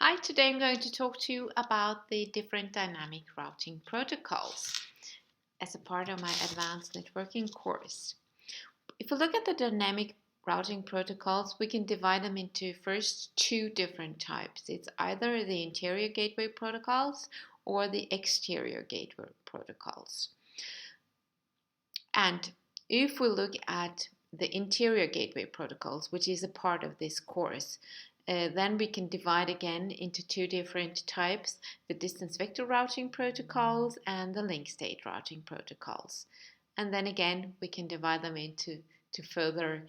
Hi, today I'm going to talk to you about the different dynamic routing protocols as a part of my advanced networking course. If we look at the dynamic routing protocols, we can divide them into first two different types. It's either the interior gateway protocols or the exterior gateway protocols. And if we look at the interior gateway protocols, which is a part of this course, then we can divide again into two different types, the distance vector routing protocols and the link state routing protocols. And then again, we can divide them into further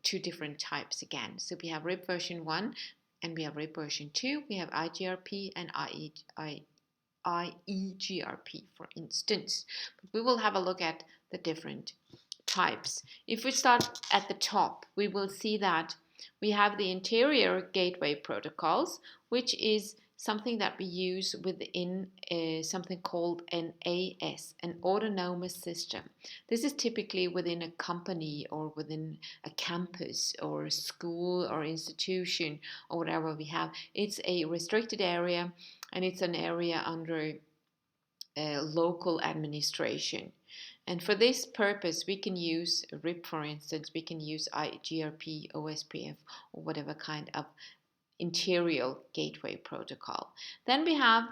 two different types again. So we have RIP version 1 and we have RIP version 2. We have IGRP and IEGRP, for instance. But we will have a look at the different types. If we start at the top, we will see that we have the interior gateway protocols, which is something that we use within something called an AS, an autonomous system. This is typically within a company or within a campus or a school or institution or whatever we have. It's a restricted area and it's an area under local administration. And for this purpose, we can use RIP, for instance, we can use IGRP, OSPF, or whatever kind of interior gateway protocol. Then we have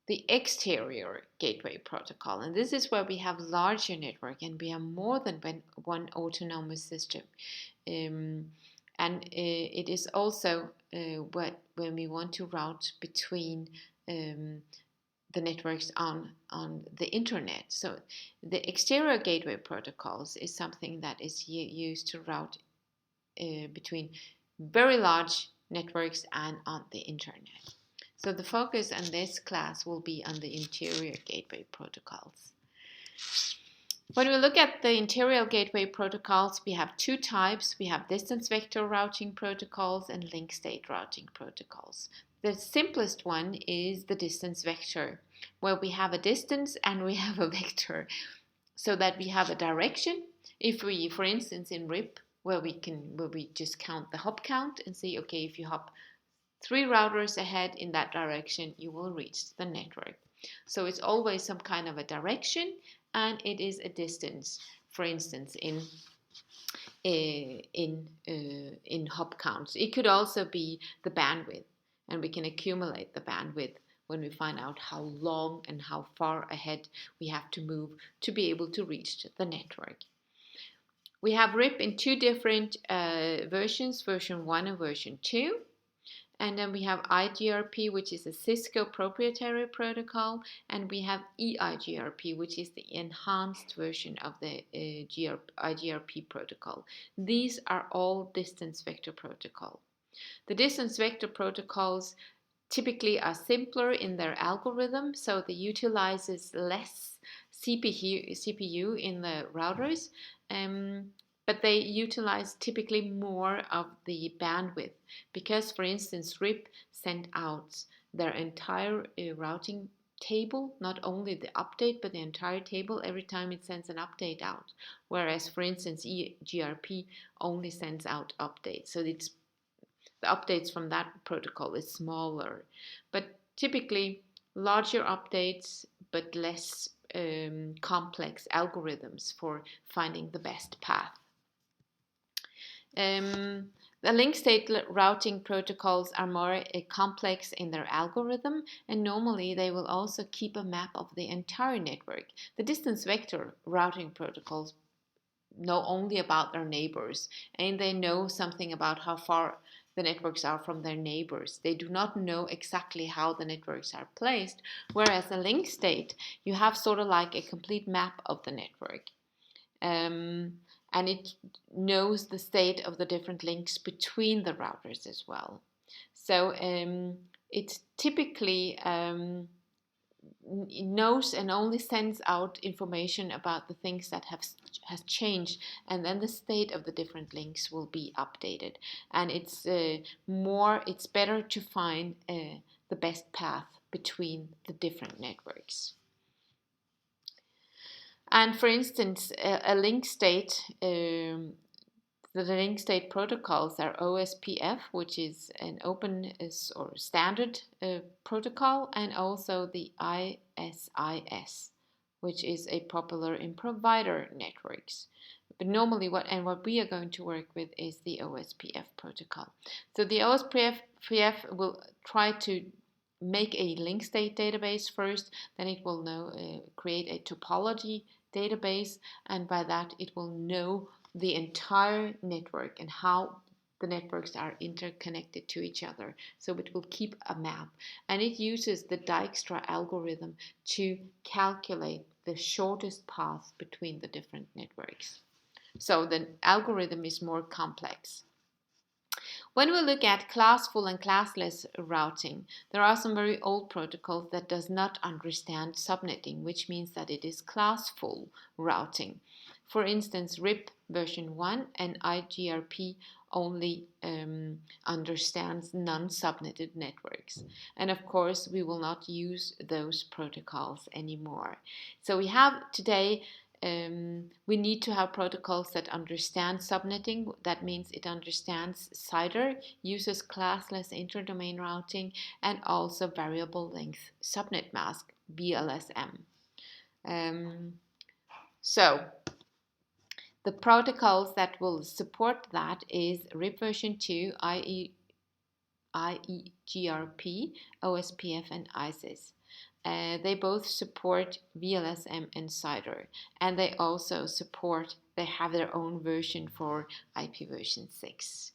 the exterior gateway protocol, and this is where we have larger network and we have more than one autonomous system. And it is also when we want to route between the networks on the internet. So the exterior gateway protocols is something that is used to route between very large networks and on the internet. So the focus on this class will be on the interior gateway protocols. When we look at the interior gateway protocols, we have two types. We have distance vector routing protocols and link state routing protocols. The simplest one is the distance vector, where we have a distance and we have a vector, so that we have a direction. If we, for instance, in RIP, where we just count the hop count and say, okay, if you hop 3 routers ahead in that direction, you will reach the network. So it's always some kind of a direction, and it is a distance. For instance, in hop counts, it could also be the bandwidth, and we can accumulate the bandwidth when we find out how long and how far ahead we have to move to be able to reach the network. We have RIP in two different versions, version 1 and version 2. And then we have IGRP, which is a Cisco proprietary protocol, and we have EIGRP, which is the enhanced version of the IGRP protocol. These are all distance vector protocol. The distance vector protocols typically are simpler in their algorithm, so they utilizes less CPU in the routers, but they utilize typically more of the bandwidth because, for instance, RIP sent out their entire routing table, not only the update, but the entire table every time it sends an update out. Whereas, for instance, EGRP only sends out updates. So it's the updates from that protocol is smaller, but typically larger updates, but less complex algorithms for finding the best path. The link state routing protocols are more complex in their algorithm, and normally they will also keep a map of the entire network. The distance vector routing protocols know only about their neighbors, and they know something about how far the networks are from their neighbors. They do not know exactly how the networks are placed, whereas a link state, you have sort of like a complete map of the network. And it knows the state of the different links between the routers as well. So it typically knows and only sends out information about the things that has changed, and then the state of the different links will be updated. And it's better to find the best path between the different networks. And for instance, a link state, the The link state protocols are OSPF, which is an open or standard protocol, and also the ISIS, which is a popular in provider networks. But normally what we are going to work with is the OSPF protocol. So the OSPF will try to make a link state database first, then it will create a topology database, and by that it will know the entire network and how the networks are interconnected to each other. So it will keep a map, and it uses the Dijkstra algorithm to calculate the shortest path between the different networks. So the algorithm is more complex. When we look at classful and classless routing, there are some very old protocols that does not understand subnetting, which means that it is classful routing. For instance, RIP version 1 and IGRP only understands non-subnetted networks. And of course, we will not use those protocols anymore. So we have today we need to have protocols that understand subnetting. That means it understands CIDR, uses classless interdomain routing, and also variable length subnet mask, VLSM. So the protocols that will support that is RIP version 2, IEGRP, OSPF, and ISIS. They both support VLSM and CIDR, and they also have their own version for IPv6.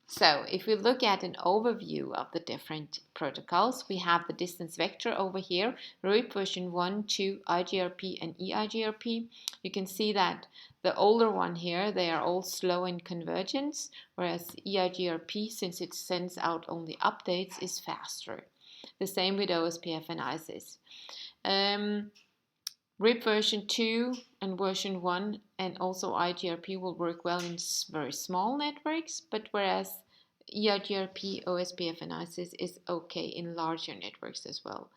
So if we look at an overview of the different protocols, we have the distance vector over here, RIP version 1, 2, IGRP, and EIGRP. You can see that the older one here, they are all slow in convergence, whereas EIGRP, since it sends out only updates, is faster. The same with OSPF and ISIS. RIP version 2 and version 1 and also IGRP will work well in very small networks, but whereas EIGRP, OSPF, and ISIS is okay in larger networks as well.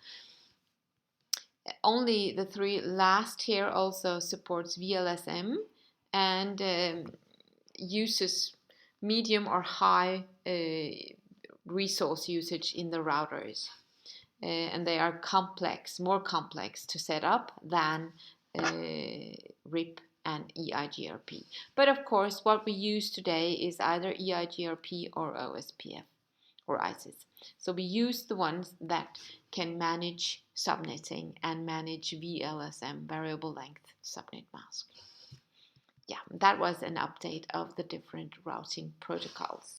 Only the three last here also supports VLSM and uses medium or high resource usage in the routers. And they are more complex to set up than RIP and EIGRP. But of course, what we use today is either EIGRP or OSPF or ISIS. So we use the ones that can manage subnetting and manage VLSM, variable length subnet mask. Yeah, that was an update of the different routing protocols.